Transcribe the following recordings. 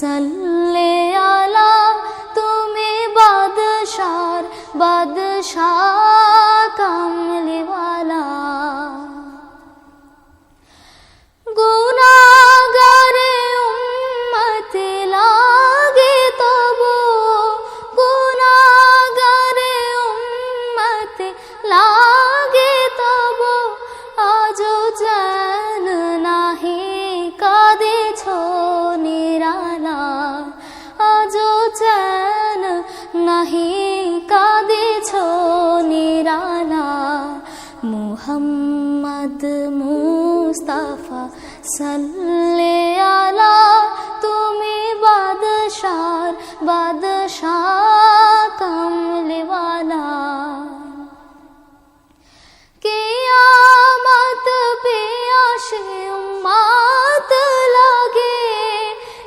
সাল্লে আলা তুমি বাদশার বাদশাহ কামলিওয়ালা। গুনাহগারে উম্মত লাগে তবু, গুনাহগারে উম্মত লাগে তবু, আজও জান নাহি কাঁদেছ নিরালা, আজও জান নাহি কাঁদেছ নিরালা। মুহাম্মদ মুস্তাফা সাল্লে আলা তুমি বাদশার বাদশাহ কামলিওয়ালা। কিয়ামত পে আসে উম্মত লাগে,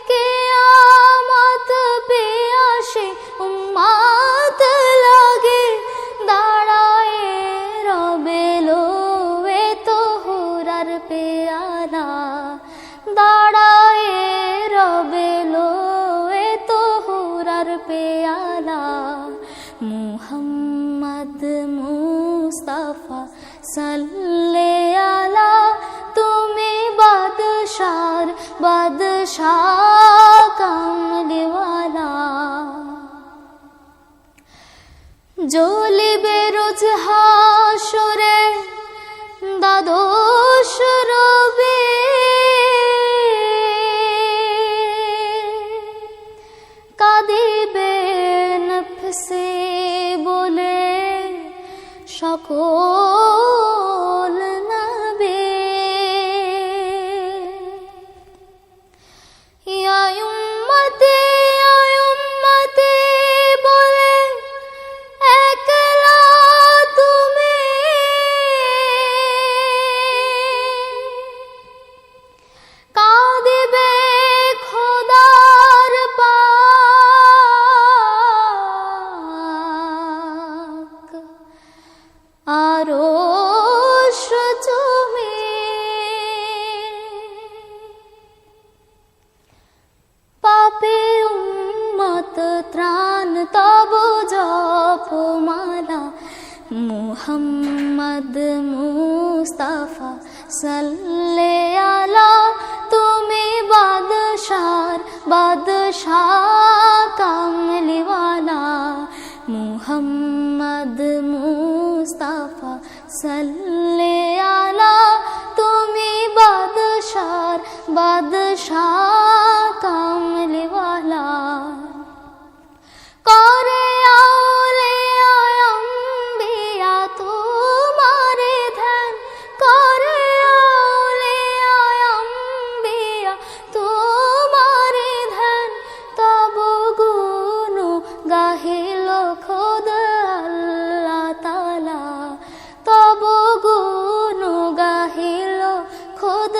কিয়ামত পে আসে উম্মত লাগে, দাঁড়ায় রবে লোয়ে তোহরার পেয়ালা, দাঁড়ায় রবে লোয়ে তোহরার পেয়ালা। মুহাম্মদ মুস্তাফা সাল্লে আলা তুমি বাদশার বাদশাহ কামলিওয়ালা। জ্বলিবে রোজ হাসরে দ্বাদশ রবে, কাঁদিবে নফসে বলে সকল নবে। ইয়া উম্মতে বলে একলা তুমি, কাঁদিবে খোদার পাক আরশ চুমে। পাপে উম্মত ত্রাণ তব জপমালা। মুহাম্মদ মুস্তাফা সাল্লে আলা তুমি বাদশার বাদশাহ কামলিওয়ালা। মুহাম্মদ মুস্তাফা সাল্লে আলা তুমি বাদশার বাদশাহ কামলিওয়ালা। করে আউলিয়া আম্বিয়া তোমারে ধ্যান, করে আউলিয়া আম্বিয়া তোমারে ধ্যান, তব গুণ গাহিল খোদ আল্লাহ তাআলা, তব গুণ গাহিল খোদ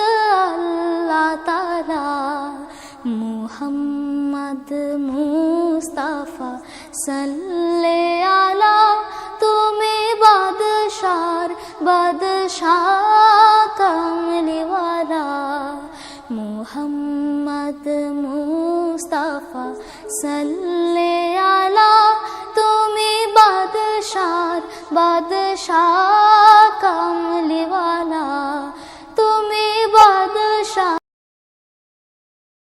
আল্লাহ তাআলা। মুহাম্মদ মুস্তাফা সাল্লে আলা তুমি বাদশার বাদশাহ কামলিওয়ালা। মুহাম্মদ মুস্তাফা সাল্লে আলা তুমি বাদশার বাদশাহ